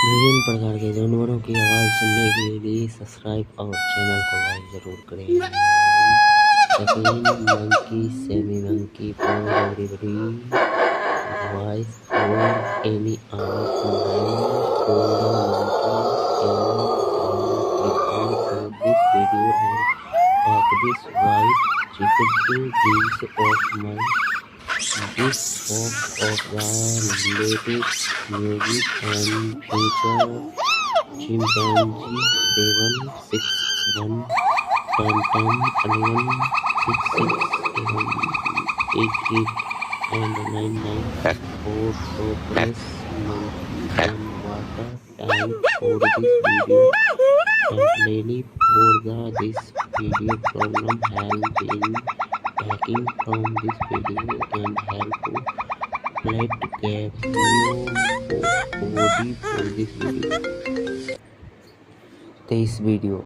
विभिन्न प्रकार के जानवरों की आवाज़ सुनने के लिए सब्सक्राइब और चैनल को लाइक जरूर करें। Second monkey, semi monkey, for everybody, voice for any other online older monkey can this video and take this voice repeating these of my this box of the latest music and future chimpanzee 761 10 11 6 6 8 8 and 9 9 4 so press monkey and water time for this video and really for this video problem has been taken from this video and help let caption body for this video. 23 video